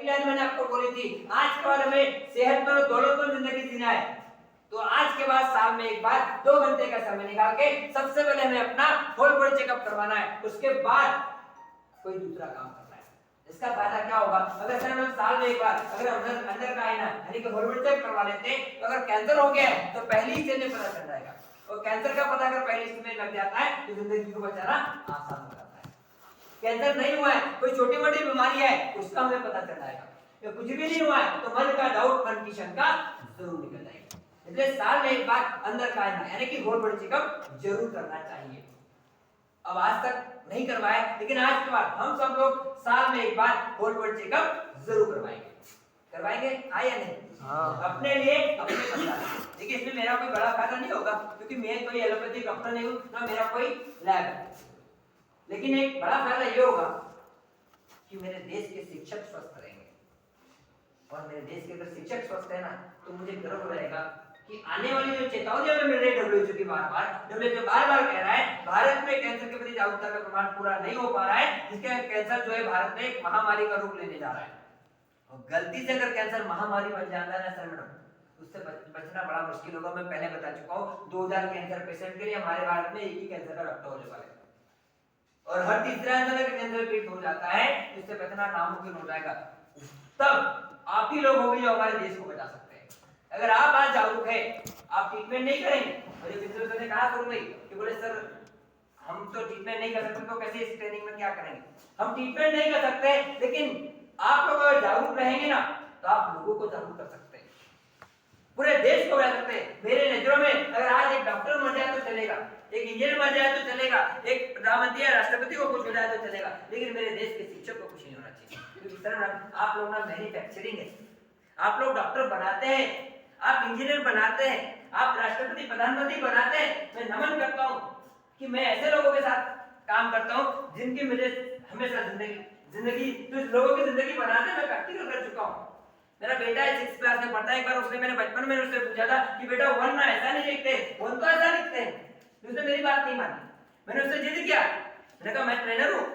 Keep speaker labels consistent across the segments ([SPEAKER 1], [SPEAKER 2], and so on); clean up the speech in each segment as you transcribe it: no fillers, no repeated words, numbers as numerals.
[SPEAKER 1] Line मैंने आपको बोली थी, आज के बाद हमें सेहतमंद और दौलतमंद जिंदगी जीना है, तो आज के बाद साल में एक बार 2 घंटे का समय निकाल के सबसे पहले हमें अपना होल बॉडी चेकअप करवाना है, उसके बाद कोई दूसरा काम करना है। इसका फायदा क्या होगा, अगर सर हम साल में एक बार अगर हम अंदर का आईना यानी कि होल बॉडी चेक करवा लेते हैं, तो अगर कैंसर हो गया है तो पहली ही स्टेज में पता चल जाएगा, और कैंसर का पता अगर पहली स्टेज में लग जाता है तो जिंदगी को बचाना आसान हो जाता है। कैंसर नहीं हुआ है, कोई छोटी मोटी बीमारी है, उसका हमें पता चल जाएगा, या कुछ भी नहीं हुआ है तो मन का डाउट मन की शंका जरूर निकल जाएगी। इसलिए साल में एक बार अंदर का आईना यानी कि होल बॉडी चेकअप जरूर करना चाहिए। अब आज तक नहीं करवाए, लेकिन आज के बाद हम सब लोग साल में एक बार होल बॉडी चेकअप जरूर करवाएंगे हाँ या नहीं? हाँ। अपने लिए अपने परिवार। देखिए इसमें मेरा कोई बड़ा फायदा नहीं होगा, क्योंकि मैं कोई एलोपैथिक डॉक्टर नहीं हूँ, ना मेरा कोई लैब है, लेकिन एक बड़ा फायदा ये होगा कि मेरे देश के शिक्षक स्वस्थ रहेंगे, और मेरे देश के अगर शिक्षक स्वस्थ है ना, तो मुझे गर्व रहेगा कि आने वाली जो चेतावनी हमें मिल रही है डब्ल्यूएचओ की डब्ल्यूएचओ बार-बार कह रहा है भारत में कैंसर के प्रति जागरूकता का प्रमाण पूरा नहीं हो पा रहा है, जिसके कैंसर जो है भारत में एक महामारी का रूप लेने जा रहा है, और गलती से अगर कैंसर महामारी बन जाता है ना सर मैडम, उससे बचना बड़ा मुश्किल होगा। मैं पहले बता चुका हूँ 2000 कैंसर पेशेंट के लिए हमारे भारत में एक ही कैंसर का डॉक्टर होने वाला है, और हर तीसरा इंसान अगर कैंसर पीड़ित हो जाता है इससे बचना नामुमकिन हो जाएगा। तब आप ही लोग होंगे जो हमारे देश को बचा सकते हैं। अगर आप आज जागरूक है, आप ट्रीटमेंट नहीं करेंगे, और ये मित्र ने कहा शुरू में कि बोले सर हम तो ट्रीटमेंट नहीं कर सकते, तो कैसे इस ट्रेनिंग में क्या करेंगे? हम ट्रीटमेंट नहीं कर सकते, लेकिन आप लोग अगर जागरूक रहेंगे ना, तो आप लोगों को जागरूक कर सकते हैं, पूरे देश को बचा सकते हैं। मेरे नजरों में अगर आज एक डॉक्टर मर जाए तो चलेगा, एक इंजीनियर मर जाए तो चलेगा, एक प्रधानमंत्री या राष्ट्रपति को कुछ हो जाए तो चलेगा, लेकिन मेरे देश के शिक्षक को कुछ नहीं होना चाहिए। क्योंकि सर आप लोग ना मैन्युफैक्चरिंग है, आप लोग डॉक्टर बनाते हैं, आप इंजीनियर बनाते हैं, आप राष्ट्रपति प्रधानमंत्री बनाते हैं। मैं नमन करता हूँ कि मैं ऐसे लोगों के साथ काम करता हूँ जिनकी मुझे हमेशा जिंदगी जो लोगों की जिंदगी बनाते मैं प्रैक्टिकल कर चुका हूँ। मेरा बेटा 6th क्लास में पढ़ता है, एक बार उसने मैंने बचपन में उससे पूछा था कि बेटा वन ना ऐसा नहीं लिखते, वन तो ऐसा लिखते हैं, उसने मेरी बात नहीं मानी। मैंने उससे जिद किया, मैंने कहा मैं ट्रेनर हूँ,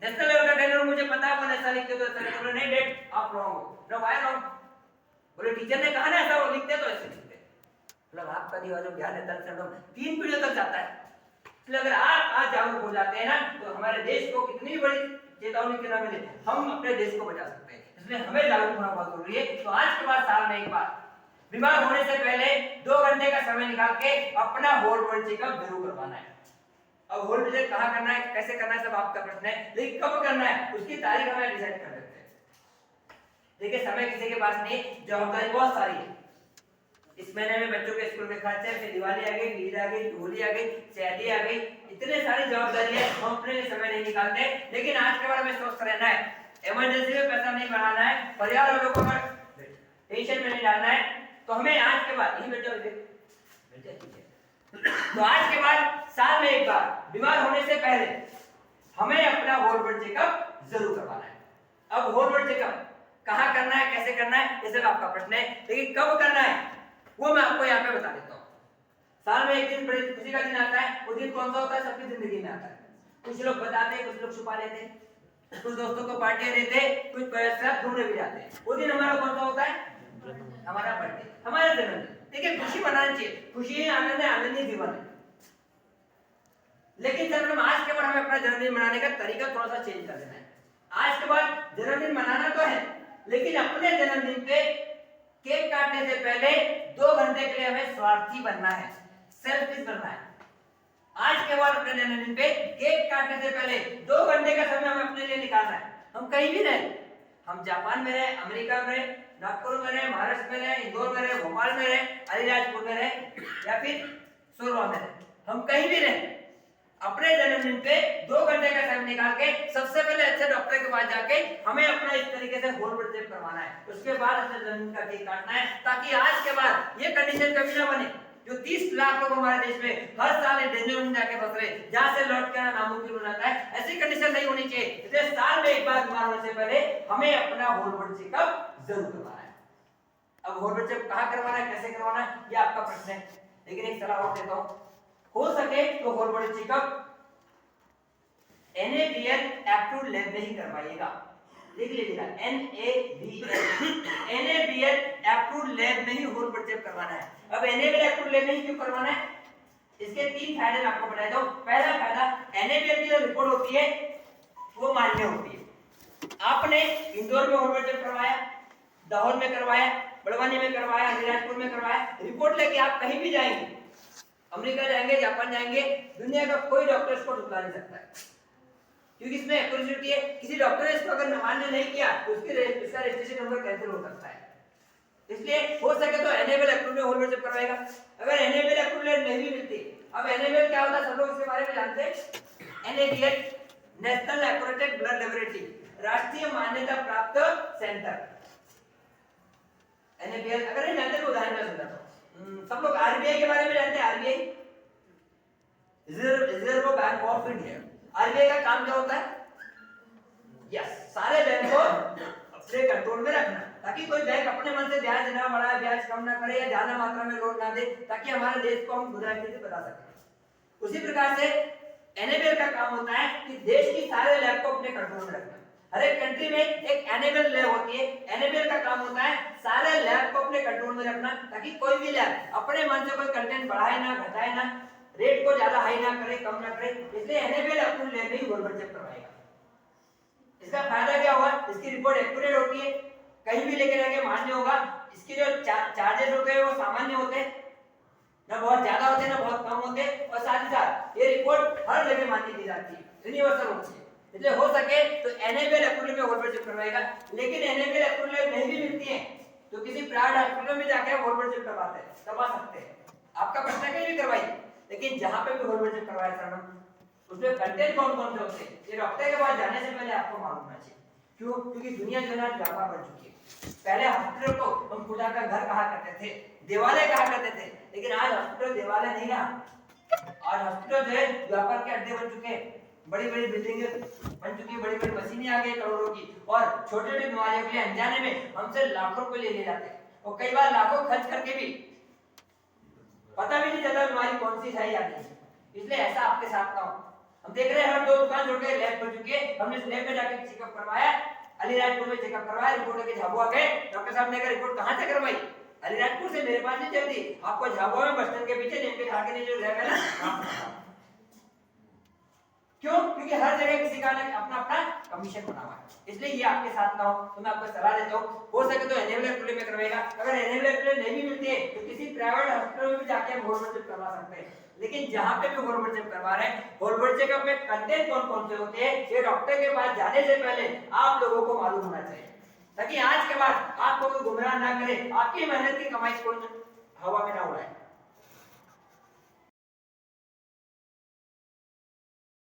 [SPEAKER 1] नेशनल लेवल का ट्रेनर हूँ, मुझे पता है वन ऐसा लिखते तो ऐसा। बोले नहीं डैड आप रॉन्ग हो। Know why wrong? बोले टीचर ने कहा ना ऐसा वो लिखते तो ऐसे लिखते। मतलब आपका दिया जो ज्ञान है 3 पीढ़ियों तक जाता है। इसलिए अगर आप आज जागरूक हो जाते हैं ना, तो हमारे देश को कितनी बड़ी चेतावनी के नाम मिले, हम अपने देश को बचा सकते हैं। इसलिए हमें जागरूक होना बहुत जरूरी है। तो आज के बाद साल में एक बार बीमार होने से पहले 2 घंटे का समय निकाल के अपना होल बॉडी चेकअप जरूर करवाना है। अब होल बॉडी कहाँ करना है, कैसे करना है, सब आपका प्रश्न है, लेकिन कब करना है उसकी तारीख हमें डिसाइड कर देते हैं। देखिए समय किसी के पास नहीं, जवाबदारी बहुत सारी है। इस महीने में बच्चों के स्कूल में खर्चे, फिर दिवाली आ गई, ईद आ गई, होली आ गई, शादी आ गई, इतने सारी जवाबदारी है, हम अपने लिए समय नहीं निकालते। लेकिन आज के बारे में स्वस्थ रहना है, इमरजेंसी में पैसा नहीं बढ़ाना है, परिवार वालों को टेंशन में नहीं डालना है। तो हमें आज के बाद तो आज के बाद साल में एक बार बीमार होने से पहले हमें अपना होल बॉडी चेकअप जरूर करवाना है। अब होल बॉडी चेकअप कहाँ करना है, कैसे करना है, ये सब आपका प्रश्न है, लेकिन कब करना है वो मैं आपको यहाँ पे बता देता हूँ। साल में एक दिन बड़ी खुशी का दिन आता है, वो दिन कौन सा होता है, सबकी जिंदगी में आता है। कुछ लोग बताते हैं, कुछ लोग छुपा लेते हैं, कुछ दोस्तों को पार्टियां देते हैं, कुछ पैसा घूमने भी जाते हैं। वो दिन हमारा कौन सा होता है, हमारा बर्थडे, हमारा जन्मदिन। देखिए खुशी मनानी चाहिए, खुशी है, आनंद है, आनंद ही जीवन है। लेकिन जब हम आज के बाद हमें अपना जन्मदिन मनाने का तरीका थोड़ा सा चेंज कर देना है। आज के बाद जन्मदिन मनाना तो है, लेकिन अपने जन्मदिन पे केक काटने से पहले 2 घंटे के लिए हमें स्वार्थी बनना है, सेल्फिश बनना है। आज के बाद अपने जन्मदिन पे केक काटने से पहले 2 घंटे का समय हमें अपने लिए निकालना है। हम कहीं भी रहे, हम जापान में रहे, अमेरिका में रहे, नागपुर में रहे, महाराष्ट्र में रहे, इंदौर में रहे, भोपाल में रहे, अलीराजपुर में रहे, या फिर सोरवा में रहे, हम कहीं भी रहे, अपने जन्मदिन पे 2 घंटे का समय निकाल के सबसे पहले अच्छे डॉक्टर के पास जाके हमें अपना इस तरीके से होल बॉडी चेक करवाना है। उसके बाद अपने जन्मदिन का केक काटना है, ताकि आज के बाद ये कंडीशन कभी ना बने जो 30 लाख लोग हमारे देश में हर साल डेंजर में जाके फंस रहे, जहां से लौट के आना नामुमकिन हो जाता है। ऐसी कंडीशन नहीं होनी चाहिए। इसलिए साल में एक बार बीमार होने से पहले हमें अपना होल बॉडी चेकअप जरूर करवाना है। अब होल बॉडी चेकअप कहाँ करवाना है, कैसे करवाना है, ये आपका प्रश्न है, लेकिन एक सलाह और देता हूँ, हो सके तो whole body checkup NABL approved lab में ही करवाइएगा। लिख लीजिएगा NABL अप्रूव्ड लैब में ही होल ब्लड चेक करवाना है। अब NABL अप्रूव्ड लैब में ही क्यों करवाना है? इसके 3 फायदे मैं आपको बता दूं। पहला फायदा, NABL की जो रिपोर्ट होती है वो मान्य होती है। आपने इंदौर में होल ब्लड चेक करवाया, दाहोद में करवाया, बड़वानी में करवाया, अलीराजपुर में करवाया, रिपोर्ट लेके आप कहीं भी जाएंगे, अमेरिका जाएंगे, जापान जाएंगे, दुनिया का कोई डॉक्टर इसको ठुकरा नहीं सकता है, क्योंकि इसमें एक्यूरेसी है। किसी डॉक्टर ने इसको अगर मान्य नहीं किया तो उसका रजिस्ट्रेशन नंबर कैंसिल हो सकता है। इसलिए हो सके तो NABL approved whole blood check करवाएगा। अगर NABL अप्रूव्ड नहीं भी मिलती, अब NABL क्या होता है सब लोग इसके बारे में जानते हैं। NABL नेशनल एक्यूरेटेड ब्लड लेबोरेटरी, राष्ट्रीय मान्यता प्राप्त सेंटर। NABL अगर नहीं जानते तो उदाहरण मैं समझाता हूं। सब लोग RBI के बारे में जानते हैं। RBI reserve bank of India. RBI का काम क्या होता है? यस, सारे बैंक को अपने कंट्रोल में रखना, ताकि कोई बैंक अपने मन से ब्याज ना बढ़ाए, ब्याज कम ना करे या ज्यादा मात्रा में लोन ना दे, ताकि हमारे देश को हम गुजराती से बता सकें। उसी प्रकार से NABL का काम होता है कि देश की सारे लैब को अपने कंट्रोल में रखना। हर एक कंट्री में एक NABL लैब होती है। NABL का काम होता है सारे लैब को अपने कंट्रोल में रखना, ताकि कोई भी लैब अपने मन से कोई कंटेंट बढ़ाए ना, घटाए ना, रेट को ज्यादा हाई ना करे, कम ना करे। इसलिए NABL अप्रूव्ड लैब ही होल ब्लड चेक करवाएगा। इसका फायदा क्या हुआ? इसकी रिपोर्ट एक्यूरेट होती है, कहीं भी लेके जाके मान्य होगा। इसके जो चार्जेस होते हैं वो सामान्य होते हैं, ना बहुत ज्यादा होते हैं ना बहुत कम होते हैं, और साथ ही साथ ये रिपोर्ट हर जगह मान्य की जाती है, यूनिवर्सल होती है। इसलिए हो सके तो NABL अप्रूवल में होल ब्लड चेक करवाएगा। लेकिन NABL अप्रूवल नहीं भी मिलती है तो किसी प्राइवेट हॉस्पिटल में जाके होल ब्लड चेक करवा सकते हैं। आपका प्रश्न कहीं भी करवाइए, लेकिन जहां पे भी होल ब्लड चेक करवाया सर हम, उसमें कंटेंट कौन कौन से होते हैं ये डॉक्टर के पास जाने से पहले आपको मालूम होना चाहिए। क्यों? क्योंकि दुनिया जो है व्यापार बन चुकी है। पहले हॉस्पिटल को हम खुदा का घर कहा करते थे, देवालय कहा करते थे, लेकिन आज हॉस्पिटल देवालय नहीं रहा। आज हॉस्पिटल जो है व्यापार के अड्डे बन चुके हैं, बड़ी बड़ी बिल्डिंगें बन चुकी है, बड़ी बड़ी मशीनें आ गई करोड़ों की, और छोटे छोटे बीमारियों के लिए अनजाने में हमसे लाखों रुपए ले जाते हैं, और कई बार लाखों खर्च करके भी पता भी नहीं चलता बीमारी कौन सी है या नहीं। इसलिए ऐसा आपके साथ ना हो। हम देख रहे हैं हर 2 दुकान छोड़ के लैब बन चुकी है। हमने इस लैब में जाके चेकअप करवाया, अलीराजपुर में चेकअप करवाया, रिपोर्ट लेके झाबुआ गए, डॉक्टर साहब ने कहा रिपोर्ट कहां से करवाई? अलीराजपुर से। मेरे पास नहीं चलती, आपको झाबुआ में बस स्टैंड के पीछे नीम के झाड़ के नीचे जो लैब है ना। क्यों? क्योंकि हर जगह किसी का अपना अपना कमीशन बना हुआ है। इसलिए ये आपके साथ ना हो तो मैं आपको सलाह देता हूं, हो सके तो NABL अप्रूवल में करवाएगा। अगर NABL अप्रूवल नहीं भी मिलती है तो किसी प्राइवेट हॉस्पिटल में भी जाके आप होल ब्लड चेक करवा सकते हैं। लेकिन जहां पे भी होल ब्लड चेक करवा रहे हैं, होल ब्लड चेकअप में कंटेंट कौन कौन से होते हैं ये डॉक्टर के पास जाने से पहले आप लोगों को मालूम होना चाहिए, ताकि आज के बाद आपको कोई गुमराह ना करे, आपकी मेहनत की कमाई कोई हवा में